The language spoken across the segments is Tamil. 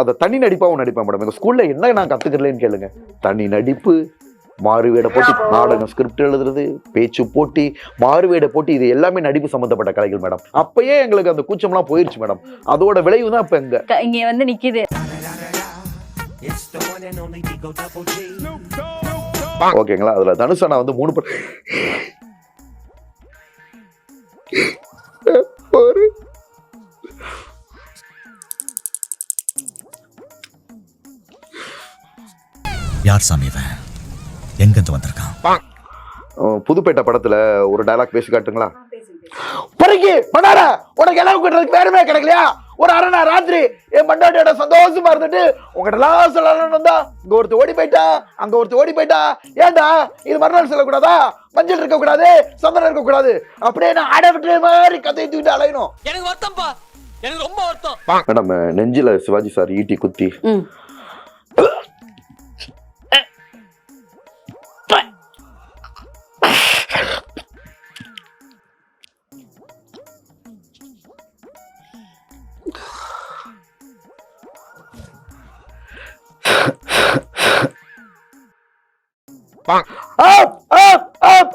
அதை தனி நடிப்பாகவும் நடிப்பேன் மேடம். எங்கள் ஸ்கூலில் என்ன நான் கற்றுக்கிறேன்னு கேளுங்க. தனி நடிப்பு, மாறுவேட போட்டி, நாடகம் ஸ்கிரிப்ட் எழுதுறது, பேச்சு போட்டி, மாறுவேட போட்டி, இது எல்லாமே நடிப்பு சம்பந்தப்பட்ட கலைகள் மேடம். அப்பயே எங்களுக்கு அந்த கூச்சம்லாம் போயிருச்சு மேடம். அதோட விளைவு தான் இப்ப இங்க வந்து நிக்குது. ஓகேங்களா? அதுல தனுஷ் அண்ணா வந்து 3 யார் சாமி இவன்? எங்கிருந்து வந்திருக்கான்? புதுப்பேட்டை படத்துல ஒரு டயலாக் பேசி காட்டுங்களா? பறிக்கி பண்ணாரா, உனக்கு எல்லாம் கூட்டுறதுக்கு வேறுமே கிடைக்கலையா? ஒரு அரை நாள் ராத்திரி என் பண்டாட்டியோட சந்தோஷமா இருந்துட்டு உங்ககிட்ட எல்லாம் சொல்லணும்னு வந்தா இங்க ஒருத்தர் ஓடி போயிட்டா, அங்க ஒருத்தர் ஓடி போயிட்டா. ஏண்டா இது மறுநாள் சொல்லக்கூடாதா? மஞ்சள் இருக்க கூடாது, சந்தனம் இருக்க கூடாது, அப்படியே நான் ஆட விட்டு மாதிரி கதையை தூக்கிட்டு அலையணும். எனக்கு வருத்தம்ப்பா, எனக்கு ரொம்ப வருத்தம் மேடம். நெஞ்சில சிவாஜி சார் ஈட்டி குத்தி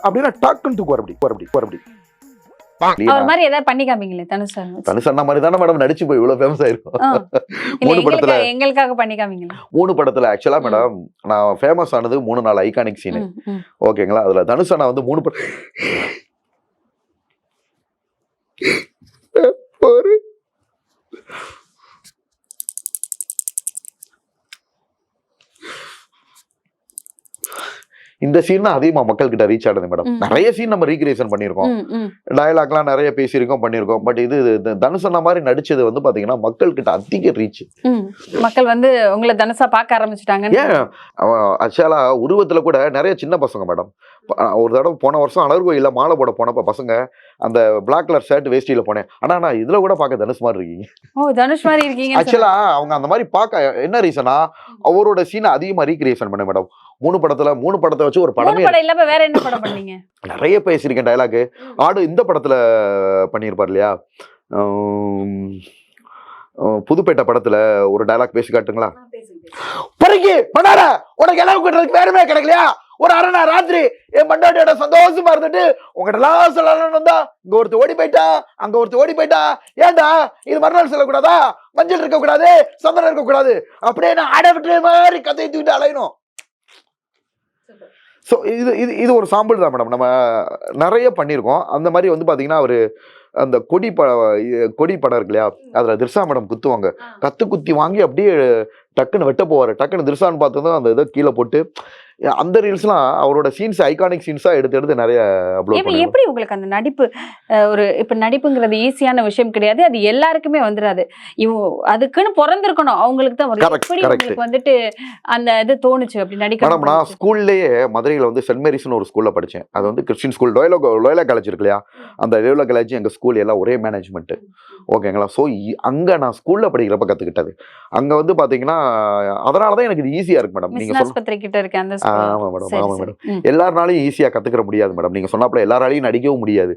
அப்படின்னா டாக்குன்னு தூக்குவார். அப்படி அவர் மாதிரி ஏதாவது பண்ணி காமிங்களே தனுஷ் சார். தனுஷ் அண்ணா மாதிரி தானே மேடம் நடிச்சு போய் இவ்வளவு ஃபேமஸ் ஆயிருக்கும். 3 படத்துல எங்களுக்காக பண்ணி காமிங்களா? 3 படத்துல ஆக்சுவலா மேடம் நான் ஃபேமஸ் ஆனது 3-4 ஐகானிக் சீன். ஓகேங்களா? அதுல தனுஷ் அண்ணா வந்து 3 படம் இந்த சீன் தான் அதிகமா மக்கள் கிட்ட ரீச் ஆனது மேடம். நிறைய சீன் நம்ம ரீக்ரியேஷன் பண்ணிருக்கோம், டயலாக்லாம் நிறைய பேசியிருக்கோம், பண்ணிருக்கோம். பட் இது தனுஷ் அண்ணா மாதிரி நடிச்சது வந்து பாத்தீங்கன்னா மக்கள் கிட்ட அதிக ரீச். மக்கள் வந்து உங்களை தனுஷா பார்க்க ஆரம்பிச்சுட்டாங்க. ஏன் ஆக்சுவலா உருவத்துல கூட நிறைய சின்ன பசங்க மேடம். ஒரு தடவை போன வருஷம் அலர்கோயில மாலை போட போனப்ப பசங்க அந்த பிளாக் கலர் ஷர்ட் வேஷ்டியில போனேன். ஆனா நான் இதுல கூட பார்க்க தனுஷ் மாதிரி இருக்கீங்க. ஓ, தனுஷ் மாதிரி இருக்கீங்க. ஆக்சுவலா அவங்க அந்த மாதிரி பார்க்க என்ன ரீசனா, அவரோட சீனை அதிகமா ரீக்ரியேஷன் பண்ண மேடம். 3 படத்தை வச்சு ஒரு படமே இல்லாம வேற என்ன படம் பண்ணீங்க? நிறைய பேசியிருக்கேன் டயலாக். ஆடு இந்த படத்துல பண்ணியிருப்பார் இல்லையா? புதுப்பேட்டை படத்துல ஒரு டயலாக் பேசி காட்டுங்களா? பறிக்கி பண்ணாரா, உனக்கு எல்லாம் கூட்டுறதுக்கு வேறுமே கிடைக்கலையா? ஒரு அரை நாள் ராத்திரி என் பண்டாட்டியோட சந்தோஷமா இருந்துட்டு உங்ககிட்ட எல்லாம் சொல்லணும்னு வந்தா இங்க ஒருத்தர் ஓடி போயிட்டா, அங்க ஒருத்தர் ஓடி போயிட்டா. ஏண்டா இது மறுநாள் சொல்லக்கூடாதா? மஞ்சள் இருக்க கூடாது, சந்தனம் இருக்க கூடாது, அப்படியே நான் ஆட விட்டு மாதிரி கதையை தூக்கிட்டு அலையணும். ஸோ இது ஒரு சாம்பிள் தான் மேடம். நம்ம நிறைய பண்ணியிருக்கோம். அந்த மாதிரி வந்து பார்த்தீங்கன்னா அவர் அந்த கொடி படம் இருக்கு இல்லையா? அதில் திர்சா மேடம் குத்துவாங்க. குத்தி வாங்கி அப்படியே டக்குன்னு வெட்ட போவார். டக்குன்னு திர்சான்னு பார்த்ததும் அந்த இதை கீழே போட்டு அந்த ரீல்ஸ்லாம் அவரோட சீன்ஸ் ஐகானிக் சீன்ஸா எடுத்து நிறைய அப்லோட் பண்ணுவாங்க. எப்படி உங்களுக்கு அந்த நடிப்பு ஒரு இப்ப நடிப்புங்கிறது ஈஸியான விஷயம் கிடையாது, அது எல்லாருக்குமே வந்துடாது. அதுக்குன்னு பிறந்திருக்கணும், அவங்களுக்கு தான் வரும். எப்படி உங்களுக்கு வந்துட்டு அந்த இது தோணுச்சு அப்படி நடிக்கணும்? நான் ஸ்கூல்லேயே மதுரையில் வந்து சென்ட் மேரிஸ்னு ஒரு ஸ்கூல்ல படித்தேன். அது வந்து கிறிஸ்டின் ஸ்கூல். லோயலா காலேஜ் இருக்கு இல்லையா? அந்த லோயலா காலேஜ் எங்கள் ஸ்கூல் எல்லாம் ஒரே மேனேஜ்மெண்ட். ஓகேங்களா? ஸோ அங்கே நான் ஸ்கூலில் படிக்கிறப்ப கற்றுக்கிட்டது. அங்கே வந்து பார்த்தீங்கன்னா அதனால தான் எனக்கு இது ஈஸியாக இருக்கு மேடம். நீங்கள் சொல்லுங்க. ஆமா மேடம். எல்லாருனாலையும் ஈஸியா கத்துக்கிற முடியாது மேடம். நீங்க சொன்னாப்புல எல்லாராலையும் நடிக்கவும் முடியாது.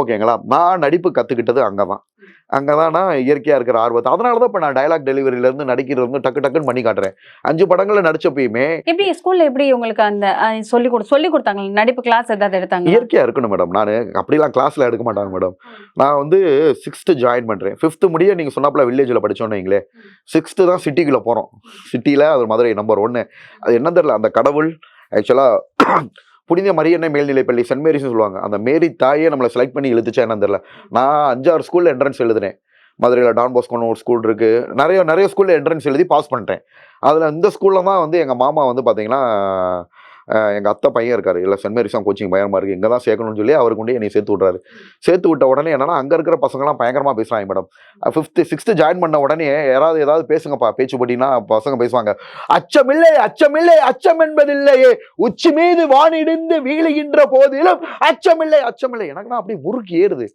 ஓகேங்களா? நான் நடிப்பு கத்துக்கிட்டது அங்கதான் நான் இயற்கையா இருக்கிற ஆர்வத்தை. அதனாலதான் இப்ப நான் டயலாக் டெலிவரியில இருந்து நடிக்கிறது வந்து டக்குன்னு பண்ணி காட்டுறேன். 5 படங்கள்ல நடிச்சப்பயுமே எப்படி ஸ்கூல்ல எப்படி உங்களுக்கு அந்த சொல்லி கொடுத்தாங்க? நடிப்பு கிளாஸ் ஏதாவது எடுத்தாங்க? இயற்கையா இருக்கணும் மேடம். நான் அப்படிலாம் கிளாஸ்ல எடுக்க மாட்டாங்க மேடம். நான் வந்து 6th ஜாயின் பண்றேன். 5th முடிய நீங்க சொன்னாப்புல வில்லேஜ்ல படிச்சோன்னு வைங்களே, 6th தான் சிட்டிக்குள்ள போறோம். சிட்டில அது மதுரை நம்பர் 1. அது என்ன தெரியல, அந்த கடவுள் ஆக்சுவலா புனித மரியன்னை மேல்நிலைப்பள்ளி சென்ட் மேரிஸ்னு சொல்லுவாங்க. அந்த மேரி தாயே நம்மளை செலக்ட் பண்ணி இழுத்துச்சா என்னன்னு தெரியல. நான் 5-6 ஸ்கூல்ல என்ட்ரன்ஸ் எழுதுனேன். மதுரையில் டான் பாஸ்கோன்னு ஒரு ஸ்கூல் இருக்கு. நிறைய ஸ்கூல்ல என்ட்ரன்ஸ் எழுதி பாஸ் பண்ணிட்டேன். அதில் இந்த ஸ்கூல்ல தான் வந்து எங்கள் மாமா வந்து பார்த்தீங்கன்னா எங்கள் அத்தை பையன் இருக்காரு, இல்லை சென்ட் மேரிஸ் தான் கோச்சிங் பயங்கரமாக இருக்குது, இங்கே தான் சேர்க்கணும்னு சொல்லி அவருக்கு கொண்டு என்னை சேர்த்து விட்றாரு. சேர்த்து விட்ட உடனே என்னன்னா அங்கே இருக்கிற பசங்களாம் பயங்கரமாக பேசுகிறாங்க மேடம். 5th 6th ஜாயின் பண்ண உடனே ஏதாவது பேசுங்கப்பா, பேச்சு போட்டிங்கன்னா பசங்க பேசுவாங்க. அச்சமில்லை அச்சமில்லை அச்சம் என்பதில்லையே, உச்சி மீது வானிடிந்து வீழுகின்ற போதிலும் அச்சமில்லை. எனக்கு நான் அப்படி முறுக்கி ஏறுது.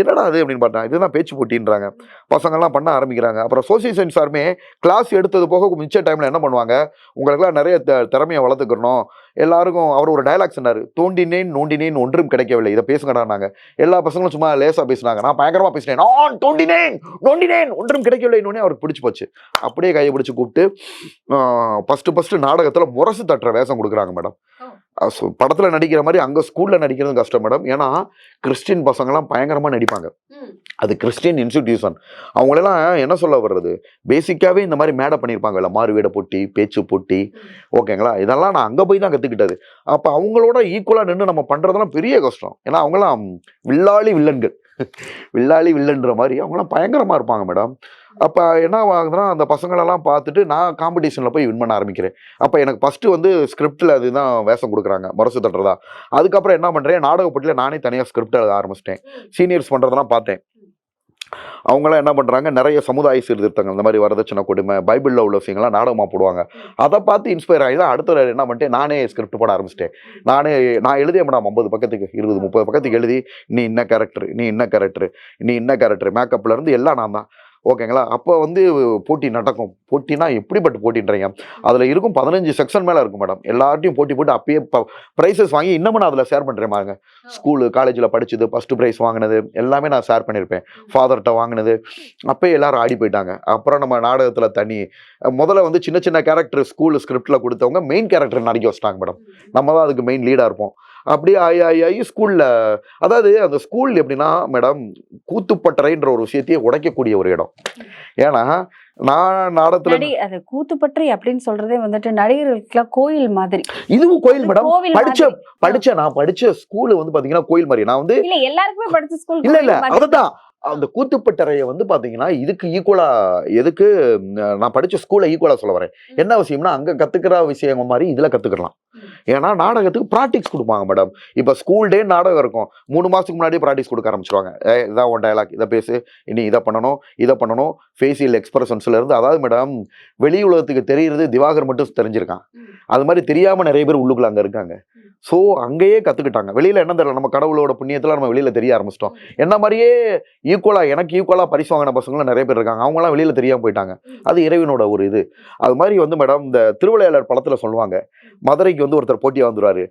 என்னடா அது அப்படின்னு பார்த்தேன். இதுதான் பேச்சு போட்டின்றாங்க. பசங்கள்லாம் பண்ண ஆரம்பிக்கிறாங்க. அப்புறம் சோசியல் சயின்ஸ் சாருமே கிளாஸ் எடுத்தது போக மிச்ச டைமில் என்ன பண்ணுவாங்க, உங்களுக்கெல்லாம் நிறைய திறமையை வளர்த்துக்கணும், எல்லாருக்கும் அவர் ஒரு டயலாக் சொன்னார், தோண்டினேன் நோண்டினேன் ஒன்றும் கிடைக்கவில்லை, இதை பேசுங்கடா. நாங்கள் எல்லா பசங்களும் சும்மா லேசாக பேசினாங்க, நான் பயங்கரமாக பேசினேன், நான் தோண்டினேன் நோண்டினேன் ஒன்றும் கிடைக்கவில்லைன்னு அவருக்கு பிடிச்சி போச்சு. அப்படியே கையை பிடிச்சி கூப்பிட்டு ஃபஸ்ட்டு நாடகத்தில் முரசு தட்டுற வேஷம் கொடுக்குறாங்க மேடம். படத்தில் நடிக்கிற மாதிரி அங்கே ஸ்கூலில் நடிக்கிறது கஷ்டம் மேடம். ஏன்னா கிறிஸ்டின் பசங்கள்லாம் பயங்கரமாக நடிப்பாங்க. அது கிறிஸ்டின் இன்ஸ்டிடியூஷன். அவங்களெல்லாம் என்ன சொல்ல வர்றது, பேசிக்காகவே இந்த மாதிரி மேடை பண்ணியிருப்பாங்கல்ல, மாறுவேட போட்டி, பேச்சு போட்டி, ஓகேங்களா, இதெல்லாம் நான் அங்கே போய் தான் கற்றுக்கிட்டது. அப்போ அவங்களோட ஈக்குவலாக நின்று நம்ம பண்ணுறதெல்லாம் பெரிய கஷ்டம். ஏன்னா அவங்களாம் வில்லாளி வில்லன்கள், வில்லாளி வில்லன்ற மாதிரி அவங்களாம் பயங்கரமாக இருப்பாங்க மேடம். அப்போ என்ன ஆகுதுன்னா, அந்த பசங்களெல்லாம் பார்த்துட்டு நான் காம்படிஷனில் போய் வின் பண்ண ஆரம்பிக்கிறேன். அப்போ எனக்கு ஃபஸ்ட்டு வந்து ஸ்கிரிப்டில் அதுதான் வேஷம் கொடுக்குறாங்க, முரசு தட்டுறதா. அதுக்கப்புறம் என்ன பண்ணுறேன், நாடக போட்டியில் நானே தனியாக ஸ்கிரிப்ட் எழுத ஆரம்பிச்சிட்டேன். சீனியர்ஸ் பண்ணுறதெல்லாம் பார்த்தேன். அவங்களாம் என்ன பண்ணுறாங்க, நிறைய சமுதாய சீர்திருத்தங்கள், இந்த மாதிரி வரதட்சணை கொடுமை, பைபிளில் உள்ள விஷயங்கள்லாம் நாடகமாக போடுவாங்க. அதை பார்த்து இன்ஸ்பயர் ஆகி தான் அடுத்த என்ன பண்ணிட்டேன், நானே ஸ்கிரிப்ட் போட ஆரம்பிச்சிட்டேன். நான் எழுதிய மேடம் 50 பக்கத்துக்கு 20-30 பக்கத்துக்கு எழுதி, நீ இன்ன கேரக்டர், நீ இன்ன கேரக்டர், நீ இன்ன கேரக்டர், மேக்கப்லேருந்து எல்லாம் நான் தான், ஓகேங்களா. அப்போ வந்து போட்டி நடக்கும். போட்டினா எப்படிப்பட்ட போட்டின்றீங்க, அதில் இருக்கும் 15 செக்ஷன் மேலே இருக்கும் மேடம். எல்லார்ட்டையும் போட்டி போட்டு அப்பயே ப்ரைஸஸ் வாங்கி இன்னமும் நான் அதில் ஷேர் பண்ணுறேன் பாருங்க. ஸ்கூலு காலேஜில் படிச்சது, ஃபஸ்ட்டு ப்ரைஸ் வாங்கினது எல்லாமே நான் ஷேர் பண்ணியிருப்பேன். ஃபாதர்கிட்ட வாங்கினது அப்பயே எல்லாரும் ஆடி போயிட்டாங்க. அப்புறம் நம்ம நாடகத்தில் தனி முதல்ல வந்து சின்ன சின்ன கேரக்டர் ஸ்கூல் ஸ்கிரிப்டில் கொடுத்தவங்க மெயின் கேரக்டர் நடிக்க வச்சிட்டாங்க மேடம். நம்ம தான் அதுக்கு மெயின் லீடாக இருப்போம். அப்படியே ஆகி ஸ்கூலில், அதாவது அந்த ஸ்கூல் எப்படின்னா மேடம், கூத்துப்பட்டறைன்ற ஒரு விஷயத்தையே உடைக்கக்கூடிய ஒரு இடம். ஏன்னா நான் நாடகத்துல அது கூத்துப்பற்றி அப்படின்னு சொல்றதே வந்துட்டு நடிகர்களுக்குலாம் கோயில் மாதிரி. இதுவும் கோயில் மேடம். நான் படிச்ச ஸ்கூல் வந்து பாத்தீங்கன்னா கோயில் மாதிரி. நான் வந்து இல்ல எல்லாருக்குமே படிச்ச ஸ்கூல் இல்ல அதுதான் அந்த கூத்துப்பட்டறையை வந்து பாத்தீங்கன்னா இதுக்கு ஈக்குவலா, எதுக்கு நான் படிச்ச ஸ்கூல்ல ஈக்குவலா சொல்ல வரேன். என்ன விஷயம்னா, அங்க கத்துக்கிற விஷயம் மாதிரி இதுல கத்துக்கலாம். ஏன்னா நாடகத்துக்கு ப்ராக்டிஸ் கொடுப்பாங்க மேடம். இப்போ ஸ்கூல் டே நாடகம் இருக்கும், 3 மாசத்துக்கு முன்னாடியே ப்ராக்டிஸ் கொடுக்க ஆரம்பிச்சிருவாங்க. இதான் உன் டயலாக், இதை பேசு, இனி இதை பண்ணணும், ஃபேஷியல் எக்ஸ்பிரஷன்ஸ்ல இருந்து. அதாவது மேடம், வெளி உலகத்துக்கு தெரியுறது திவாகர் மட்டும் தெரிஞ்சிருக்கான். அது மாதிரி தெரியாம நிறைய பேர் உள்ளுக்குள்ள அங்க இருக்காங்க. ஸோ அங்கேயே கற்றுக்கிட்டாங்க. வெளியில் என்ன தெரியல, நம்ம கடவுளோட புண்ணியத்தில் நம்ம வெளியில் தெரிய ஆரம்பிச்சிட்டோம். என்ன மாதிரியே எனக்கு ஈக்குவலாக பரிசு வாங்கின பசங்களும் நிறைய பேர் இருக்காங்க. அவங்களாம் வெளியில் தெரியாமல் போயிட்டாங்க. அது இறைவனோட ஒரு இது. அது மாதிரி வந்து மேடம், இந்த திருவிளையாடல் படத்தில் சொல்லுவாங்க, மதுரைக்கு வந்து ஒருத்தர் போட்டியாக வந்துடுவார்.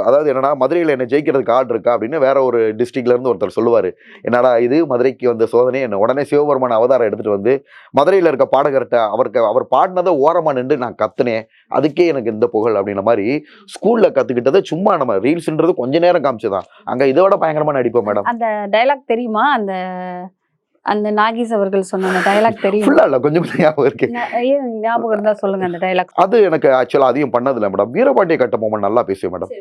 அதாவது என்னன்னா, மதுரையில் என்ன ஜெயிக்கிறதுக்கு ஆர்டர் இருக்கா அப்படின்னு வேற ஒரு டிஸ்ட்ரிக்ட்லேருந்து ஒருத்தர் சொல்லுவார். என்னடா இது மதுரைக்கு வந்த சோதனை, என்ன உடனே சிவபெருமான அவதாரம் எடுத்துகிட்டு வந்து மதுரையில் இருக்க பாடகர்கிட்ட அவர் பாடினதை ஓரமாக நின்று நான் கத்துனேன், அதுக்கே எனக்கு இந்த புகழ் அப்படின்ற மாதிரி ஸ்கூல்ல கத்துக்கிட்டதை சும்மா நம்ம ரீல்ஸ்ன்றது கொஞ்ச நேரம் காமிச்சுதான். அங்க இதோட பயங்கரமா நடிப்போம் மேடம். அந்த டயலாக் தெரியுமா? அந்த நாகேஷ் அவர்கள் சொன்ன டயலாக் தெரியும்? ஃபுல்லா இல்ல, கொஞ்சம் ஞாபகம் இருக்கு. ஞாபகம் இருந்தா சொல்லுங்க அந்த டயலாக். அது எனக்கு ஆக்சுவலா அதிகம் பண்ணதில்லை மேடம். வீரபாண்டிய கட்டபொம்மன் நல்லா பேசுவேன் மேடம்.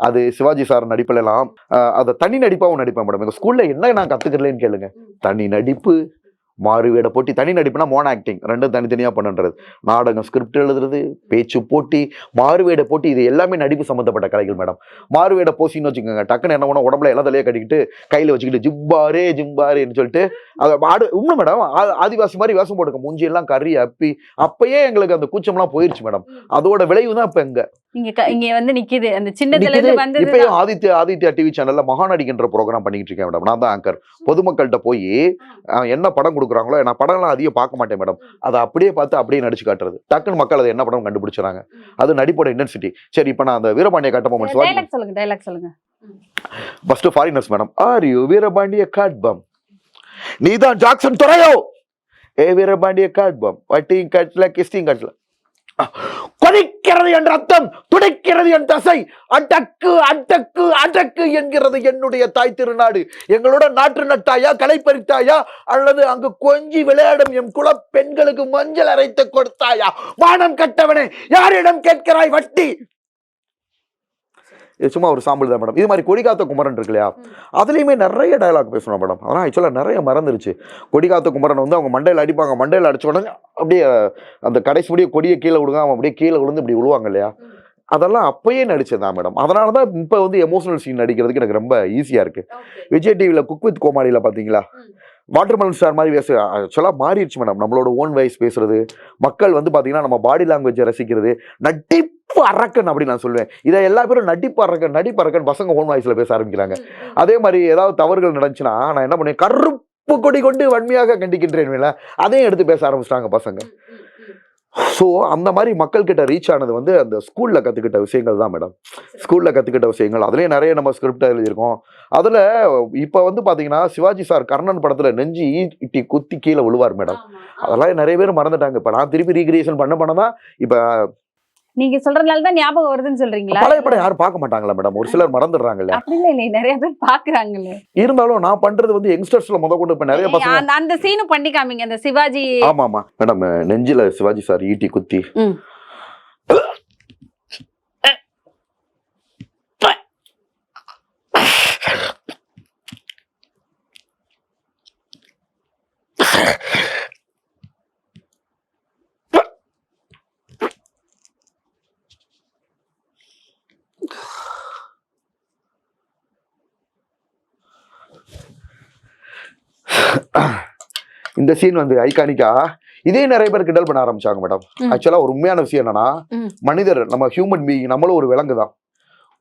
அது சிவாஜி சார் நடிப்புல எல்லாம் அதை தனி நடிப்பாவும் நடிப்பேன் மேடம். எங்க ஸ்கூல்ல என்ன நான் கத்துக்கிறேன்னு கேளுங்க. தனி நடிப்பு, மாறுவேட போட்டி, தனி நடிப்புனா மோன் ஆக்டிங், ரெண்டும் தனித்தனியாக பண்ணுறது. நாடகம் ஸ்கிரிப்ட் எழுதுறது, பேச்சு போட்டி, மாறுவேட போட்டி, இது எல்லாமே நடிப்பு சம்மந்தப்பட்ட கலைகள் மேடம். மாறுவேட போசின்னு வச்சுக்கோங்க, டக்குன்னு என்ன பண்ணோம், உடம்புல எல்லா தலையே கட்டிக்கிட்டு கையில் வச்சுக்கிட்டு ஜிம்பாரேன்னு சொல்லிட்டு அதை உண்மை மேடம், ஆதிவாசி மாதிரி வேஷம் போட்டுக்க, மூஞ்சி எல்லாம் கறி அப்பி, அப்பயே எங்களுக்கு அந்த கூச்சம்லாம் போயிருச்சு மேடம். அதோட விளைவு தான் இப்போ இங்க வந்து நிக்குது அந்த சின்னதுல இருந்து வந்தது. இப்பயும் ஆதித்யா டிவி சேனல்ல மகாநடிகன்ற ப்ரோக்ராம் பண்ணிட்டு இருக்கேன் மேடம். நான் தான் ஆங்கர். பொதுமக்கள்கிட்ட போய் என்ன படம் கொடுக்குறாங்களோ, நான் படம்லாம் அதிகம் பார்க்க மாட்டேன் மேடம். அதை அப்படியே பார்த்து அப்படியே நடிச்சு காட்டுறது. டக்குன்னு மக்கள் அதை என்ன படம் கண்டுபிடிச்சாங்க. அது நடிப்போட இன்டென்சிட்டி. சரி, இப்போ நான் அந்த வீரபாண்டிய கட்டபொம்மன் டயலாக் சொல்லுங்க. First foreigners madam. Are you Veerapandiya Kattabomman, நீதான் ஜாக்சன் துறையோ, ஏ வீரபாண்டிய காட்பம், வட்டியும் கட்டல கிஸ்டியும் கட்டல, கொதிக்கிறது என்ற அர்த்தம், துடைக்கிறது என் தசை, அடக்கு அடக்கு அடக்கு என்கிறது என்னுடைய தாய் திருநாடு. எங்களோட நாற்று நட்டாயா, களை பறித்தாயா, அல்லது அங்கு கொஞ்சி விளையாடும் எம் குல பெண்களுக்கு மஞ்சள் அரைத்து கொடுத்தாயா? வானம் கட்டவனே, யாரிடம் கேட்கிறாய் வட்டி? சும்மா ஒரு சாம்பிள் தான் மேடம். இது மாதிரி கொடிகாத்த குமரன் இருக்கு இல்லையா, அதுலேயுமே நிறைய டயலாக் பேசணும் மேடம். அதெல்லாம் ஆக்சுவலாக நிறைய மறந்துருச்சு. கொடிகாத்த குமரன் வந்து அவங்க மண்டையில் அடிப்பாங்க, மண்டையில் அடிச்ச உடனே அப்படியே அந்த கடைசிபடியே கொடியை கீழே விடுங்க, அவன் அப்படியே கீழே விழுந்து இப்படி விழுவாங்க இல்லையா, அதெல்லாம் அப்பயே நடிச்சதான் மேடம். அதனால தான் இப்போ வந்து எமோஷனல் சீன் நடிக்கிறதுக்கு எனக்கு ரொம்ப ஈஸியாக இருக்குது. விஜய் டிவியில் குக் வித் கோமாளியில் பார்த்தீங்களா, வாட்டர்மெலன் ஸ்டார் மாதிரி பேச ஆக்சுவலாக மாறிடுச்சு மேடம். நம்மளோட ஓன் வாய்ஸ் பேசுறது, மக்கள் வந்து பார்த்தீங்கன்னா நம்ம பாடி லாங்குவேஜை ரசிக்கிறது, நடிப்பு அரக்கன் அப்படின்னு நான் சொல்லுவேன். இதை எல்லா பேரும் நடிப்பு அரக்கன் பசங்க ஓன் வாய்ஸ்ல பேச ஆரம்பிக்கிறாங்க. அதே மாதிரி ஏதாவது தவறுகள் நடந்துச்சுன்னா நான் என்ன பண்ணுவேன், கருப்பு கொடி கொண்டு வன்மையாக கண்டிக்கின்றேன், அதையும் எடுத்து பேச ஆரம்பிச்சிட்டாங்க பசங்க. ஸோ அந்த மாதிரி மக்கள் கிட்ட ரீச் ஆனது வந்து அந்த ஸ்கூல்ல கத்துக்கிட்ட விஷயங்கள் தான் மேடம். ஸ்கூல்ல கத்துக்கிட்ட விஷயங்கள் அதுலயே நிறைய நம்ம ஸ்கிரிப்ட் எழுதியிருக்கோம். அதுல இப்ப வந்து பாத்தீங்கன்னா சிவாஜி சார் கர்ணன் படத்துல நெஞ்சு ஈட்டி குத்தி கீழே விழுவார் மேடம். அதெல்லாம் நிறைய பேர் மறந்துட்டாங்க. இப்ப நான் திருப்பி ரீக்ரியேஷன் பண்ணதான் இப்ப நீங்க சொல்றதுனால தான் ஞாபகம் வருதுன்னு சொல்றீங்களா? பழைய படம் யாரும் பார்க்க மாட்டாங்களா மேடம், ஒரு சிலர் மறந்துடுறாங்கல்ல. அப்படி இல்லை, நிறைய பேர் பாக்குறாங்கல்ல. இருந்தாலும் நான் பண்றது வந்து யங்ஸ்டர்ஸ்ல கொண்டு இப்ப நிறைய பசங்க அந்த சீனும் பண்ணி காமிங்க, அந்த சிவாஜி. ஆமா மேடம், நெஞ்சில சிவாஜி சார் ஈட்டி குத்தி இந்த சீன் வந்து ஐகானிக்கா இதே நிறைய பேர் கிண்டல் பண்ண ஆரம்பிச்சாங்க மேடம். ஆக்சுவலா ஒரு உண்மையான விஷயம் என்னன்னா, மனிதர் நம்ம ஹியூமன் பீயிங், நம்மளும் ஒரு விலங்கு தான்.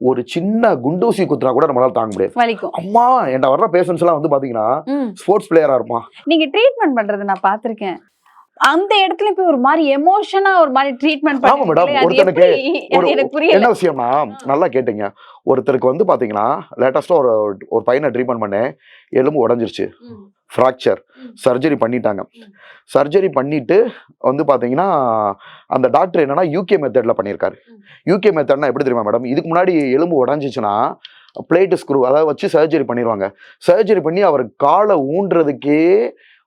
ஒரு சின்ன குண்டூசி குத்துனா கூட நம்மளால தாங்க முடியாது. அம்மா என்கிட்ட வர்ற பேஷன்ஸ் எல்லாம் வந்து பாத்தீங்கன்னா ஸ்போர்ட்ஸ் பிளேயரா இருப்பான். நீங்க ட்ரீட்மெண்ட் பண்றது நான் பாத்திருக்கேன். அந்த இடத்துல போய் ஒரு மாதிரி எமோஷனா ஒரு மாதிரி ட்ரீட்மெண்ட் பண்ணுவாங்க மேடம். ஒருத்தனுக்கு என்ன விஷயம்னா, நல்லா கேட்டீங்க, ஒருத்தருக்கு வந்து பாத்தீங்கன்னா லேட்டஸ்டா ஒரு பையனை ட்ரீட்மெண்ட் பண்ணேன், எலும்பு உடைஞ்சிருச்சு, ஃப்ராக்சர், சர்ஜரி பண்ணிட்டாங்க. சர்ஜரி பண்ணிட்டு வந்து பாத்தீங்கன்னா அந்த டாக்டர் என்னன்னா யூகே மெத்தட்ல பண்ணியிருக்காரு. யூகே மெத்தட்னா எப்படி தெரியுமா மேடம், இதுக்கு முன்னாடி எலும்பு உடஞ்சிச்சுன்னா பிளேட் ஸ்க்ரூ அதாவது வச்சு சர்ஜரி பண்ணிடுவாங்க. சர்ஜரி பண்ணி அவர் காலை ஊன்றதுக்கே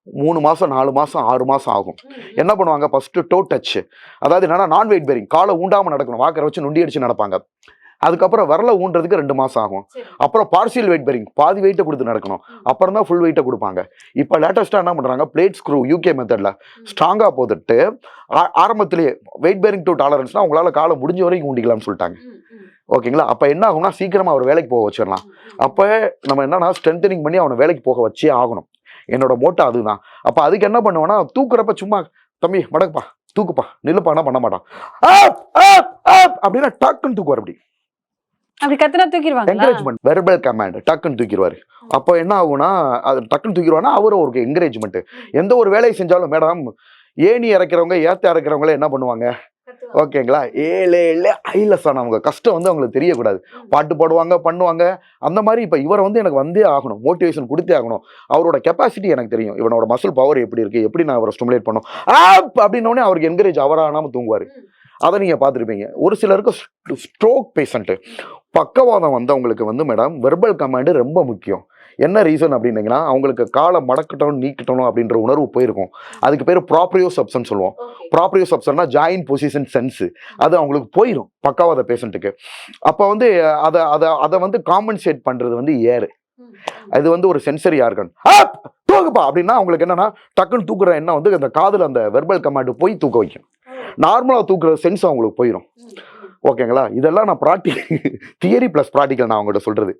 3 மாசம் 4 மாசம் 6 மாசம் ஆகும். என்ன பண்ணுவாங்க, ஃபர்ஸ்ட் டோ டச், அதாவது என்னன்னா நான் வெயிட் பேரிங், காலை ஊண்டாம நடக்கணும், வாக்கரை வச்சு நொண்டி அடிச்சு நடப்பாங்க. அதுக்கப்புறம் வரல ஊன்றதுக்கு 2 மாசம் ஆகும். அப்புறம் பார்சியல் வெயிட் பேரிங், பாதி வெயிட்டை கொடுத்து நடக்கணும், அப்புறம் தான் ஃபுல் வெயிட்டை கொடுப்பாங்க. இப்போ லேட்டஸ்டா என்ன பண்றாங்க, பிளேட் ஸ்க்ரூ யூகே மெத்தட்ல ஸ்ட்ராங்கா போட்டுட்டு ஆரம்பத்திலேயே வெயிட் பேரிங் டு டாலரன்ஸ்னா உங்களால காலை முடிஞ்ச வரைக்கும் ஊண்டிக்கலாம்னு சொல்லிட்டாங்க. ஓகேங்களா, அப்ப என்ன ஆகும்னா சீக்கிரமா அவர் வேலைக்கு போக வச்சிடலாம். அப்ப நம்ம என்னன்னா ஸ்ட்ரென்தனிங் பண்ணி அவனை வேலைக்கு போக வச்சே ஆகணும். என்னோட மோட்டோ அதுதான். அப்ப அதுக்கு என்ன பண்ணுவேன்னா, தூக்குறப்ப சும்மா தம்பி மடக்குப்பா, தூக்குப்பா, நில்லுப்பானா பண்ண மாட்டான், அப்படின்னா டக்குன்னு தூக்குவார். அப்படி கத்துனா தூக்கிடுவாங்க. என்கரேஜ்மெண்ட், வெர்பல் கமாண்ட், டக்குன்னு தூக்கிடுவாரு. அப்போ என்ன ஆகும்னா, அது டக்குன்னு தூக்கிடுவானா அவரும் ஒரு என்கரேஜ்மெண்ட். எந்த ஒரு வேலையை செஞ்சாலும் மேடம், ஏணி இறக்கிறவங்க ஏத்த இறக்கிறவங்கள என்ன பண்ணுவாங்க, ஓகேங்களா, ஐலஸானவங்க கஷ்டம் வந்து அவங்களுக்கு தெரியக்கூடாது, பாட்டு பாடுவாங்க, பண்ணுவாங்க. அந்த மாதிரி இப்போ இவரை வந்து எனக்கு வந்தே ஆகணும், மோட்டிவேஷன் கொடுத்தே ஆகணும். அவரோட கெப்பாசிட்டி எனக்கு தெரியும், இவனோட மசில் பவர் எப்படி இருக்கு, எப்படி நான் அவரை ஸ்டிமுலேட் பண்ணும் அப்படின்னோடனே அவருக்கு என்கரேஜ் அவரானாம தூங்குவாரு. அதை நீங்க பார்த்துருப்பீங்க. ஒரு சிலருக்கு ஸ்ட்ரோக் பேஷண்ட், பக்கவாதம் வந்தவங்களுக்கு வந்து மேடம் வெர்பல் கமாண்டு ரொம்ப முக்கியம். என்ன ரீசன் அப்படின்னீங்கன்னா, அவங்களுக்கு காலை மடக்கட்டணும் நீக்கட்டணும் அப்படின்ற உணர்வு போயிருக்கும். அதுக்கு பேர் ப்ராப்ரியோசெப்ஷன் சொல்லுவோம். ப்ராப்ரியோசெப்ஷன்னா ஜாயின் பொசிஷன் சென்ஸ், அது அவங்களுக்கு போயிடும் பக்கவாத பேஷண்ட்டுக்கு. அப்போ வந்து அதை வந்து காம்பன்சேட் பண்றது வந்து ஏறு, அது வந்து ஒரு சென்சரி ஆர்கன். தூக்குப்பா அப்படின்னா அவங்களுக்கு என்னன்னா டக்குன்னு தூக்குற எண்ணம் வந்து அந்த காதுல அந்த வெர்பல் கமாண்டு போய் தூக்க வைக்கும். நார்மலா தூக்குற சென்ஸ் அவங்களுக்கு போயிடும். ஓகேங்களா, இதெல்லாம் நான் தியரி பிளஸ் ப்ராக்டிக்கல் நான் அவங்ககிட்ட சொல்றது.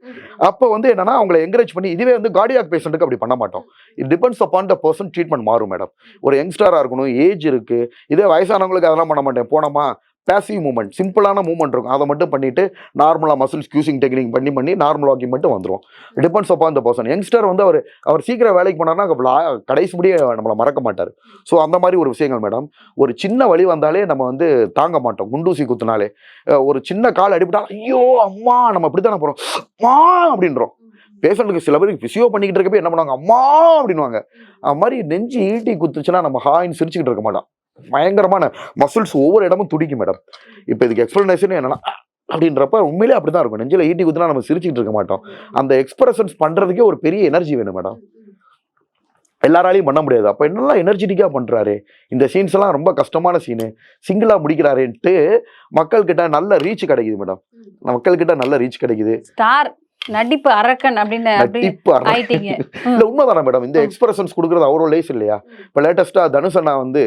அப்போ வந்து என்னன்னா அவங்களை என்கரேஜ் பண்ணி, இதுவே வந்து கார்டியாக் பேஷண்ட்டுக்கு அப்படி பண்ண மாட்டோம். It depends upon the person, treatment மாறும் மேடம். ஒரு யங்ஸ்டரா இருக்கணும், ஏஜ் இருக்கு. இதே வயசானவங்களுக்கு அதெல்லாம் பண்ண மாட்டேன், போனோமா பேசிவ் மூவ்மெண்ட், சிம்பிளான மூவ்மெண்ட் இருக்கும், அதை மட்டும் பண்ணிட்டு நார்மலா மசில் ஸ்கியூசிங் டெக்னிக் பண்ணி நார்மல் வாக்கிங் மட்டும் வந்துடும். Depends upon the person. Youngster வந்து அவர் சீக்கிரம் வேலைக்கு போனார்னா கடைசி முடிய நம்மளை மறக்க மாட்டார். ஸோ அந்த மாதிரி ஒரு விஷயங்கள் மேடம். ஒரு சின்ன வலி வந்தாலே நம்ம வந்து தாங்க மாட்டோம். குண்டூசி குத்துனாலே, ஒரு சின்ன கால் அடிபட்டாலும் ஐயோ அம்மா நம்ம இப்படித்தானே போறோம், அம்மா அப்படின்றோம். பேஷண்ட்டுக்கு சில பேருக்கு பிசியோ பண்ணிக்கிட்டு இருக்கப்ப என்ன பண்ணுவாங்க, அம்மா அப்படின்வாங்க. அது மாதிரி நெஞ்சு ஈட்டி குத்துச்சுன்னா நம்ம ஹாயின்னு சிரிச்சுக்கிட்டு இருக்க மாட்டோம், பயங்கரமான மசில்ஸ் ஒவ்வொரு இடமும் துடிக்கும் மேடம். இப்போ இதுக்கு எக்ஸ்பிளனேஷன் என்னன்னா அப்படின்றப்ப உண்மையிலே அப்படிதான் இருக்கும். நெஞ்சில ஈட்டி குத்துனா நம்ம சிரிச்சுக்கிட்டு இருக்க மாட்டோம். அந்த எக்ஸ்பிரஷன்ஸ் பண்றதுக்கே ஒரு பெரிய எனர்ஜி வேணும் மேடம், எல்லாராலையும் பண்ண முடியாது. அப்போ என்னெல்லாம் எனர்ஜெட்டிக்கா பண்றாரு, இந்த சீன்ஸ் எல்லாம் ரொம்ப கஷ்டமான சீனு, சிங்கிளா முடிக்கிறாருன்ட்டு மக்கள் கிட்ட நல்ல ரீச் கிடைக்குது மேடம். மக்கள் கிட்ட நல்ல ரீச் கிடைக்குது. ஸ்டார் நடிப்பு அரக்கன் அப்படின்னு இல்ல உண்மைதானே மேடம். இந்த எக்ஸ்பிரஷன்ஸ் கொடுக்கறது அவரோட லேஸ் இல்லையா. இப்ப லேட்டஸ்டா தனுஷ் அண்ணா வந்து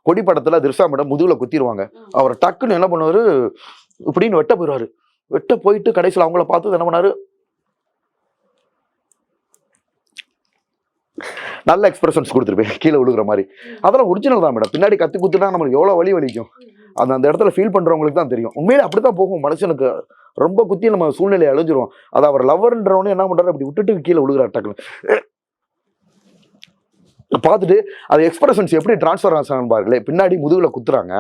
கொடி படத்துல திரிஷா மேடம் முதுகுல குத்திடுவாங்க, அவர் டக்குன்னு என்ன பண்ணுவாரு, இப்படின்னு வெட்ட போயிடுவாரு. வெட்ட போயிட்டு கடைசியில் அவங்கள பார்த்து என்ன பண்ணாரு, நல்ல எக்ஸ்பிரஷன்ஸ் கொடுத்துருப்பேன் கீழே விழுகிற மாதிரி. அதெல்லாம் ஒரிஜினல் தான் மேடம். பின்னாடி கத்தி குத்துனா நம்மளுக்கு எவ்வளவு வலி வலிக்கும். அந்த இடத்துல ஃபீல் பண்றவங்களுக்கு தான் தெரியும். உண்மையிலே அப்படித்தான் போகும் மனுஷனுக்கு. ரொம்ப குத்தி நம்ம சூழ்நிலையை அழிஞ்சிரும். அது அவர் லவ்வர்ன்றவனே என்ன பண்றாரு, அப்படி விட்டுட்டு கீழே விழுகிறார் டக்குன்னு. பார்த்துட்டு அது எக்ஸ்பிரஷன்ஸ் எப்படி டிரான்ஸ்ஃபர் ஆகிறான்னு பாருங்களேன். பின்னாடி முதுகுல குத்துறாங்க.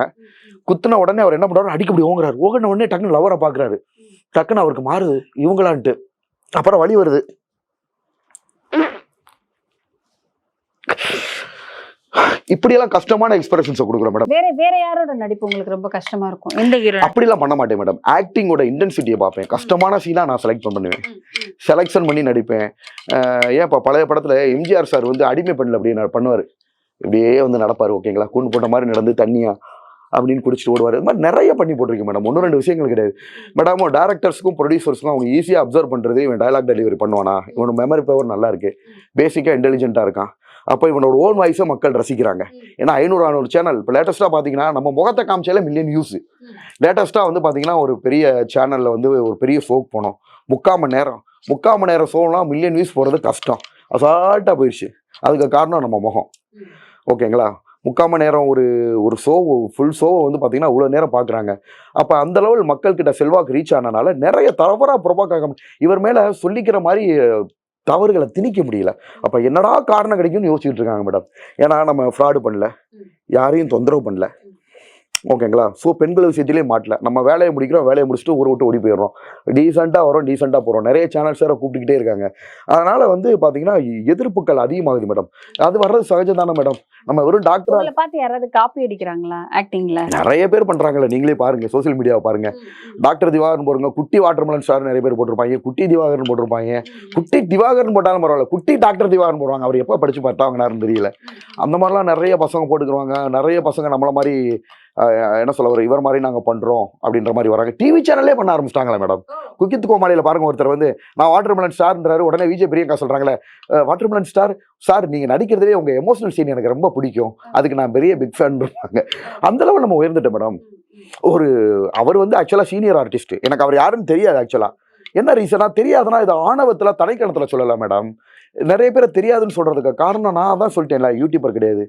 குத்துன உடனே அவர் என்ன பண்றாரு, அடிக்கடி ஓங்குறாரு. ஓகின உடனே டக்குன்னு லவரை பாக்குறாரு. டக்குன்னு அவருக்கு மாறுது இவங்களான்ட்டு. அப்புறம் வழி வருது. இப்படியெல்லாம் கஷ்டமான எக்ஸ்பிரஷன்ஸை கொடுக்குறோம் மேடம். வேற யாரோட நடிப்பு உங்களுக்கு ரொம்ப கஷ்டமா இருக்கும்? எந்த ஹீரோ? அப்படிலாம் பண்ண மாட்டேன் மேடம். ஆக்டிங்கோட இன்டென்சிட்டியை பார்ப்பேன். கஷ்டமான சீனா நான் செலக்ட் பண்ணுவேன், செலக்ஷன் பண்ணி நடிப்பேன். ஏன் இப்போ பழைய படத்துல எம்ஜிஆர் சார் வந்து அடிமை பண்ணல அப்படின்னு பண்ணுவார். இப்படியே வந்து நடப்பாரு, ஓகேங்களா, கூண்டு போட்ட மாதிரி நடந்து தண்ணியா அப்படின்னு குடிச்சிட்டு ஓடுவார். இது மாதிரி நிறைய பண்ணி போட்டிருக்கேன் மேடம். 1-2 விஷயங்கள் கிடையாது மேடம். டேரக்டர்ஸ்க்கும் ப்ரொடியூசர்ஸ்க்கும் அவங்க ஈஸியாக அப்சர்வ் பண்ணுறது, இவன் டயலாக் டெலிவரி பண்ணுவானா, இவனோட மெமரி பவர் நல்லா இருக்கு, பேசிக்காக இன்டெலிஜென்ட்டாக இருக்கான், அப்போ இவனோட ஓன் வாய்ஸை மக்கள் ரசிக்கிறாங்க. ஏன்னா 500-600 சேனல் இப்போ லேட்டஸ்ட்டாக பார்த்தீங்கன்னா நம்ம முகத்தை காமிச்சாலே மில்லியன் வியூஸ். லேட்டஸ்ட்டாக வந்து பார்த்தீங்கன்னா ஒரு பெரிய சேனலில் வந்து ஒரு பெரிய ஷோக்கு போனோம், 3/4 மணி நேரம் ஷோலாம் மில்லியன் வியூஸ் போகிறது கஷ்டம், அசால்ட்டாக போயிடுச்சு. அதுக்கு காரணம் நம்ம முகம், ஓகேங்களா. 3/4 மணி நேரம் ஒரு ஷோ, ஃபுல் ஷோவை வந்து பார்த்தீங்கன்னா இவ்வளோ நேரம் பார்க்குறாங்க. அப்போ அந்த லெவல் மக்கள்கிட்ட செல்வாக்கு ரீச் ஆனனால நிறைய தவறாக புறப்பாக்க இவர் மேலே சொல்லிக்கிற மாதிரி தவறுகளை திணிக்க முடியல. அப்போ என்னடா காரணம் கிடைக்கும்னு யோசிச்சுட்டு இருக்காங்க மேடம். ஏன்னா நம்ம ஃப்ராடு பண்ணல, யாரையும் தொந்தரவு பண்ணல, ஓகேங்களா. ஸோ பெண்கள் விஷயத்திலே மாட்டல. நம்ம வேலையை முடிக்கிறோம், வேலையை முடிச்சுட்டு ஊரை விட்டு ஓடி போயிடுறோம், டீசெண்டாக வரோம், டீசெண்டாக போகிறோம். நிறைய சேனல்ஸ் வேறு கூப்பிட்டுக்கிட்டே இருக்காங்க. அதனால் வந்து பார்த்தீங்கன்னா எதிர்ப்புகள் அதிகமாகுது மேடம். அது வர்றது சகஜம் தானே மேடம். நம்ம வெறும் டாக்டர் பார்த்து யாராவது காப்பி அடிக்கிறாங்களா ஆக்டிங்ல? நிறைய பேர் பண்ணுறாங்களே, நீங்களே பாருங்கள், சோசியல் மீடியாவை பாருங்கள். டாக்டர் திவாகரன் போடுங்க, குட்டி வாட்டர்மெலன் ஸ்டார் நிறைய பேர் போட்டிருப்பாங்க, குட்டி திவாகரன் போட்டிருப்பாங்க. குட்டி திவாகரன் போட்டாலும் பரவாயில்ல, குட்டி டாக்டர் திவாகரன் போடுவாங்க. அவர் எப்போ படித்து பார்த்தா அவங்க யாரும் தெரியல. அந்த மாதிரிலாம் நிறைய பசங்க போட்டுக்குருவாங்க. நிறைய பசங்க நம்மள மாதிரி என்ன சொல்ல வர, இவர் மாதிரி நாங்கள் பண்ணுறோம் அப்படின்ற மாதிரி வராங்க. டிவி சேனல்லே பண்ண ஆரம்பிச்சிட்டாங்களே மேடம். குக்கித் கோமாளியில் பாருங்க, ஒருத்தர் வந்து நான் வாட்டர்மெலன் ஸ்டார்ன்றாரு, உடனே விஜய் பிரியங்கா சொல்கிறாங்களே, வாட்டர்மெலன் ஸ்டார் சார் நீங்கள் நடிக்கிறதுலே உங்கள் எமோஷனல் சீன் எனக்கு ரொம்ப பிடிக்கும், அதுக்கு நான் பெரிய பிக் ஃபேன் இருப்பாங்க. அந்தளவு நம்ம உயர்ந்துட்டோம் மேடம். அவர் வந்து ஆக்சுவலாக சீனியர் ஆர்டிஸ்ட், எனக்கு அவர் யாருன்னு தெரியாது. ஆக்சுவலாக என்ன ரீசனாக தெரியாதுன்னா, இது ஆணவத்தில் தடைக்கணத்தில் சொல்லலாம் மேடம். நிறைய பேர் தெரியாதுன்னு சொல்கிறதுக்கு காரணம் நான் தான் சொல்லிட்டேன்ல, யூடியூபர் கிடையாது,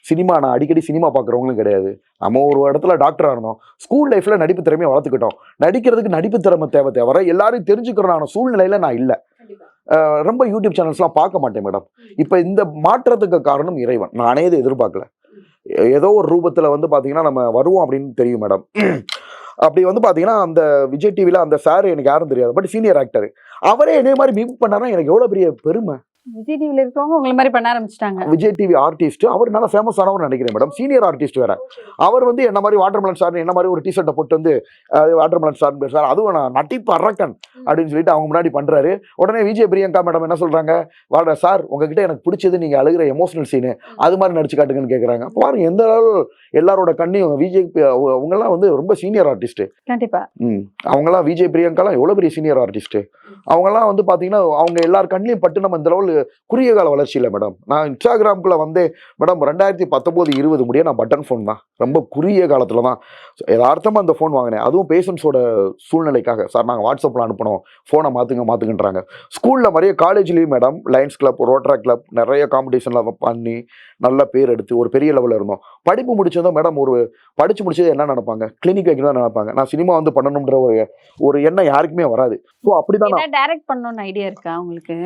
சினிமா நான் அடிக்கடி சினிமா பார்க்குறவங்களும் கிடையாது. நம்ம ஒரு இடத்துல டாக்டராக இருந்தோம், ஸ்கூல் லைஃப்பில் நடிப்பு திறமையை வளர்த்துக்கிட்டோம். நடிக்கிறதுக்கு நடிப்பு திறமை தேவை, எல்லாரும் தெரிஞ்சுக்கிறனான சூழ்நிலையில் நான் இல்லை. ரொம்ப யூடியூப் சேனல்ஸ்லாம் பார்க்க மாட்டேன் மேடம். இப்போ இந்த மாற்றத்துக்கு காரணம் இறைவன். நானே இதை எதிர்பார்க்கல. ஏதோ ஒரு ரூபத்தில் வந்து பார்த்தீங்கன்னா நம்ம வருவோம் அப்படின்னு தெரியும் மேடம். அப்படி வந்து பார்த்தீங்கன்னா அந்த விஜய் டிவியில் அந்த சார் எனக்கு யாரும் தெரியாது, பட் சீனியர் ஆக்டர். அவரே இதே மாதிரி மீட் பண்ணாருன்னா எனக்கு எவ்வளோ பெரிய பெருமை. விஜய் டிவியில் இருக்கிறவங்க உங்களை மாதிரி பண்ண ஆரம்பிச்சிட்டாங்க. விஜய் டிவி ஆர்டிஸ்ட் அவர் நல்லா ஃபேமஸ் ஆனவர் நினைக்கிறேன் மேடம். சீனியர் ஆர்டிஸ்ட் வேற. அவர் வந்து என்ன மாதிரி வாட்டர்மெலன் ஸ்டார், என்ன மாதிரி ஒரு டிஷர்ட்டை போட்டு வந்து வாட்டர்மெலன் ஸ்டார் பேசுறாரு, அதுவும் நான் நட்டிப்பு அரக்கன் அப்படின்னு சொல்லிட்டு அவங்க முன்னாடி பண்றாரு. உடனே விஜய் பிரியங்கா மேடம் என்ன சொல்றாங்க, வாட சார் உங்ககிட்ட எனக்கு பிடிச்சது நீங்க அழுகிற எமோஷனல் சீனு, அது மாதிரி நடிச்சு காட்டுங்கன்னு கேட்குறாங்க. பாருங்க எந்த அளவு எல்லாரோட கண்ணையும் விஜய் அவங்கெல்லாம் வந்து ரொம்ப சீனியர் ஆர்டிஸ்ட். கண்டிப்பா அவங்கெல்லாம் விஜய் பிரியங்காலாம் எவ்வளோ பெரிய சீனியர் ஆர்டிஸ்ட். அவங்கெல்லாம் வந்து பார்த்தீங்கன்னா அவங்க எல்லார் கண்ணையும் பட்டு நம்ம இந்த லெவல் குறுகிய கால வளர்ச்சி இல்லை மேடம். நான் இன்ஸ்டாகிராமுக்குள்ள வந்தேன் மேடம் 2019-20 முடிய நான் பட்டன் ஃபோன் தான், ரொம்ப குறுகிய காலத்தில் தான் யதார்த்தமாக அந்த ஃபோன் வாங்கினேன். அதுவும் பேஷண்ட்ஸோட சூழ்நிலைக்காக. சார் நாங்கள் வாட்ஸ்அப்பில் அனுப்பணும், ஃபோனை மாற்றுங்கன்றாங்க. ஸ்கூலில் நிறைய காலேஜ்லேயும் மேடம் லயன்ஸ் கிளப், ரோட்டரா கிளப் நிறைய காம்படிஷனில் பண்ணி நல்ல பேர் எடுத்து ஒரு பெரிய லெவலில் இருந்தோம். படிப்பு முடிச்சதும் மேடம் படித்து முடிச்சது என்ன நினைப்பாங்க, கிளினிக் வைக்கணும் நினைப்பாங்க. நான் சினிமா வந்து பண்ணணுன்ற ஒரு எண்ணம் யாருக்குமே வராது. ஸோ அப்படிதான் டைரக்ட் பண்ணணும்னு ஐடியா இருக்கா உங்களுக்கு?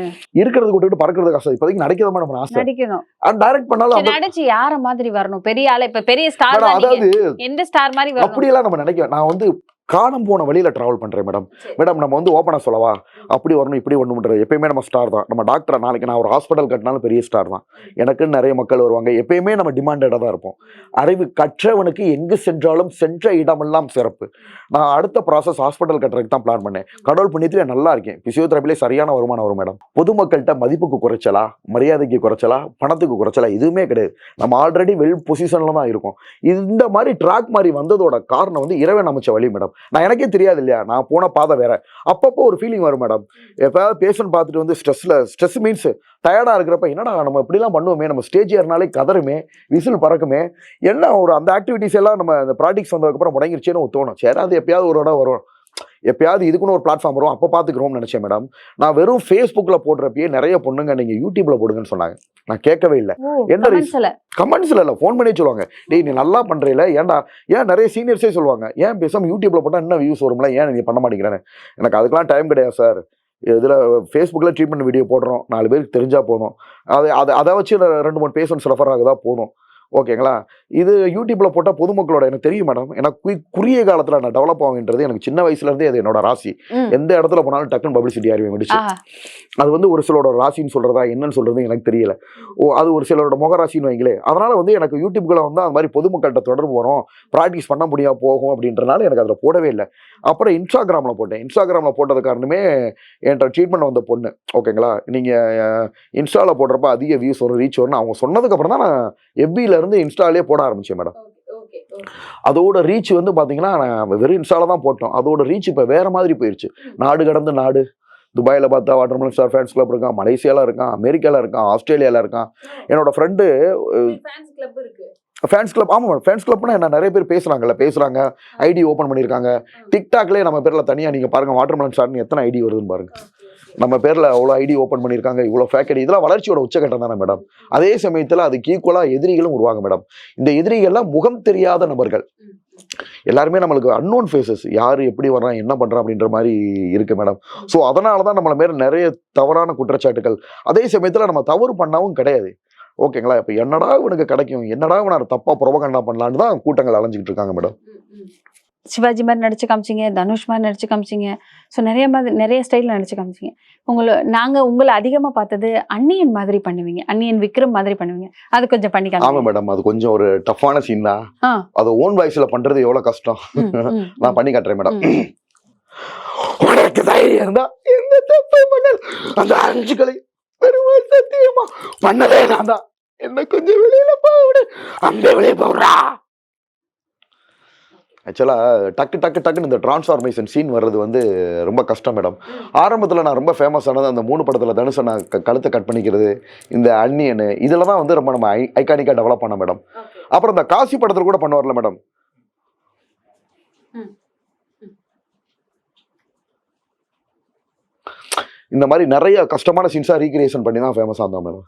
இருக்கிறது விட்டுட்டு பறக்கிறது கஷ்டம். இப்போதைக்கு நடிக்கிறத மேடம் ஆசை, நடிக்கணும். டைரக்ட் பண்ணாலும் நடிச்சு யார மாதிரி வரணும், பெரிய ஆளு, இப்ப பெரிய ஸ்டார், அதாவது எந்த ஸ்டார் மாதிரி வரணும் அப்படியெல்லாம் நம்ம நினைக்க. நான் வந்து காணம் போன வழியில் ட்ராவல் பண்ணுறேன் மேடம். நம்ம வந்து ஓப்பனாக சொல்லவா, அப்படி வரணும் இப்படி வரணுன்றது எப்பயுமே நம்ம ஸ்டார் தான். நம்ம டாக்டர், நாளைக்கு நான் ஒரு ஹாஸ்பிட்டல் கட்டினாலும் பெரிய ஸ்டார் தான். எனக்குன்னு நிறைய மக்கள் வருவாங்க. எப்பயுமே நம்ம டிமாண்டடாக தான் இருப்போம். அறிவு கற்றவனுக்கு எங்கு சென்றாலும் சென்ற இடமெல்லாம் சிறப்பு. நான் அடுத்த ப்ராசஸ் ஹாஸ்பிட்டல் கட்டுறதுக்கு தான் பிளான் பண்ணேன். கடவுள் புண்ணியத்திலே நல்லா இருக்கேன். பிசியோதெரபிலே சரியான வருமானம் வரும் மேடம். பொதுமக்கள்கிட்ட மதிப்புக்கு குறைச்சலா, மரியாதைக்கு குறைச்சலா, பணத்துக்கு குறைச்சலா எதுவுமே கிடையாது. நம்ம ஆல்ரெடி வெல் பொசிஷனில் தான் இருக்கோம். இந்த மாதிரி ட்ராக் மாதிரி வந்ததோட காரணம் வந்து இறைவன் அமைச்ச வழி மேடம். நான் எனக்கே தெரியாது இல்லையா, நான் போன பாதை வேற. அப்பப்போ ஒரு ஃபீலிங் வரும் மேடம். எப்போயாவது பேஷண்ட் பார்த்துட்டு வந்து ஸ்ட்ரெஸ் மீன்ஸ் டயர்டாக இருக்கிறப்ப என்னடா நம்ம இப்படிலாம் பண்ணுவோமே, நம்ம ஸ்டேஜ் ஏறினாலே கதறுமே, விசில் பறக்குமே, என்ன ஒரு அந்த ஆக்டிவிட்டிஸ் எல்லாம் நம்ம அந்த ப்ராக்டிக்ஸ் வந்ததுக்கப்புறம் முடங்கிருச்சேன்னு தோணும். சரி அது எப்பயாவது ஒரு இடம் வரும், எப்பயாவது இதுக்குன்னு ஒரு பிளாட்ஃபார்ம் வரும் அப்போ பார்த்துக்கிறோம்னு நினச்சேன் மேடம். நான் வெறும் ஃபேஸ்புக்கில் போடுறப்பயே நிறைய பொண்ணுங்க நீங்கள் யூடியூப்ல போடுங்கன்னு சொன்னாங்க. நான் கேட்கவே இல்லை. என்ன கமெண்ட்ஸ்ல இல்லை, ஃபோன் பண்ணி சொல்லுவாங்க, டேய் நீ நல்லா பண்ணுறீல, ஏன்டா ஏன் நிறைய சீனியர்ஸே சொல்லுவாங்க, ஏன் பேசாமல் யூடியூப்ல போட்டால் என்ன வியூஸ் வரும்ல, ஏன் நீ பண்ண மாட்டேங்கிறேன்னு. எனக்கு அதுக்கெல்லாம் டைம் கிடையாது சார். இதில் ஃபேஸ்புக்கில் ட்ரீட்மெண்ட் வீடியோ போடுறோம், 4 பேருக்கு தெரிஞ்சால் போதும், அதை வச்சு 2-3 பேஷண்ட்ஸ் ரெஃபர் ஆகுதா போதும், ஓகேங்களா. இது யூடியூப்ல போட்டால் பொதுமக்களோட, எனக்கு தெரியும் மேடம், எனக்கு குறுகிய காலத்தில் நான் டெவலப் ஆகுன்றது எனக்கு சின்ன வயசுலேருந்தே அது என்னோட ராசி. எந்த இடத்துல போனாலும் டக்குன்னு பப்ளிசிட்டி ஆகிடுவேன் முடிச்சு. அது வந்து ஒரு சிலரோட ராசின்னு சொல்கிறதா என்னன்னு சொல்கிறது எனக்கு தெரியல. அது ஒரு சிலரோட முக ராசின்னு வைங்களே. அதனால் வந்து எனக்கு யூடியூப்களை வந்து அந்த மாதிரி பொதுமக்கள்கிட்ட தொடர்பு வரும், ப்ராக்டிஸ் பண்ண முடியாது போகும் அப்படின்றனால எனக்கு அதில் போடவே இல்லை. அப்புறம் இன்ஸ்டாகிராமில் போட்டேன். இன்ஸ்டாகிராமில் போட்டது காரணமே என்கிட்ட ட்ரீட்மெண்ட் வந்த பொண்ணு, ஓகேங்களா, நீங்கள் இன்ஸ்டாவில் போடுறப்ப அதிக வியூஸ் வரும், ரீச் வரும்னு அவங்க சொன்னதுக்கப்புறம் தான் நான் எஃபியிலேருந்து இன்ஸ்டாலே போட ஆரம்பித்தேன் மேடம். அதோட ரீச் வந்து பார்த்தீங்கன்னா வெறும் இன்ஸ்டால தான் போட்டோம். அதோட ரீச் இப்போ வேற மாதிரி போயிடுச்சு. நாடு கடந்து நாடு. துபாயில் பார்த்தா வாட்டர்மெலன் ஸ்டார் ஃபேன்ஸ் கிளப் இருக்கான், மலேசியாவில் இருக்கான், அமெரிக்காவில் இருக்கான், ஆஸ்திரேலியாவில் இருக்கான். என்னோட ஃப்ரெண்டு ஃபேன்ஸ் கிளப், ஆமாம் மேடம், ஃபேன்ஸ் கிளப்னா என்ன நிறைய பேர் பேசுகிறாங்க, ஐடி ஓப்பன் பண்ணியிருக்காங்க. டிக்டாக்லேயே நம்ம பேரில் தனியாக நீங்கள் பாருங்கள், வாட்டர்மெலன் ஸ்டார்னு எத்தனை ஐடி வருதுன்னு பாருங்கள். நம்ம பேரில் அவ்வளோ ஐடி ஓப்பன் பண்ணியிருக்காங்க, இவ்வளோ ஃபேக் ஐடி. இதெல்லாம் வளர்ச்சியோட உச்சக்கட்டம் தானே மேடம். அதே சமயத்தில் அதுக்கு ஈக்குவலாக எதிரிகளும் உருவாங்க மேடம். இந்த எதிரிகள்லாம் முகம் தெரியாத நபர்கள், எல்லாருமே நம்மளுக்கு அன்னோன் ஃபேஸஸ், யார் எப்படி வர்றான் என்ன பண்ணுறான் அப்படின்ற மாதிரி இருக்குது மேடம். ஸோ அதனால தான் நம்மளை மேலே நிறைய தவறான குற்றச்சாட்டுகள். அதே சமயத்தில் நம்ம தவறு பண்ணவும் கிடையாது, ஓகேங்களா. இப்போ என்னடா இவனுக்கு கிடைக்கும், என்னடா இவனை தப்பாக புரோபகண்டா பண்ணலான்னு தான் கூட்டங்கள் அலைஞ்சிக்கிட்டு இருக்காங்க மேடம். சிவாஜி மாதிரி நடிச்சு காமிச்சிங்க, தனுஷ் மாதிரி நடிச்சு காமிச்சிங்க, ஸோ நிறைய ஸ்டைலில் நடிச்சு காமிச்சிங்க. உங்களை அதிகமாக பார்த்தது அன்னியன் மாதிரி பண்ணுவீங்க, அன்னியன் விக்ரம் மாதிரி பண்ணுவீங்க. அது கொஞ்சம் பண்ணி காமிங்க. ஆமாம் மேடம், அது கொஞ்சம் ஒரு டஃப்பான சீன் தான். அது ஓன் வாய்ஸில் பண்ணுறது எவ்வளோ கஷ்டம், நான் பண்ணி காட்டுறேன் மேடம். உனக்கு தைரியம் இருந்தா எந்த தப்பு பண்ணல, அந்த 5 கலை பெருமாள் சத்தியமா பண்ணதே நான் தான், என்ன கொஞ்சம் வெளியில போடு, அந்த வெளியே போடுறா. ஆக்சுவலாக டக்குன்னு இந்த டிரான்ஸ்ஃபார்மேஷன் சீன் வர்றது வந்து ரொம்ப கஷ்டம் மேடம். ஆரம்பத்தில் நான் ரொம்ப ஃபேமஸ் ஆனது அந்த 3 படத்தில் தனுஷை நான் கழுத்தை கட் பண்ணிக்கிறது, இந்த அன்னியனு, இதில் தான் வந்து ரொம்ப நம்ம ஐகானிக்காக டெவலப் பண்ண மேடம். அப்புறம் இந்த காசி படத்தில் கூட பண்ண வரல மேடம். இந்த மாதிரி நிறைய கஷ்டமான சீன்ஸாக ரீக்ரியேஷன் பண்ணி தான் ஃபேமஸாக இருந்தோம் மேடம்.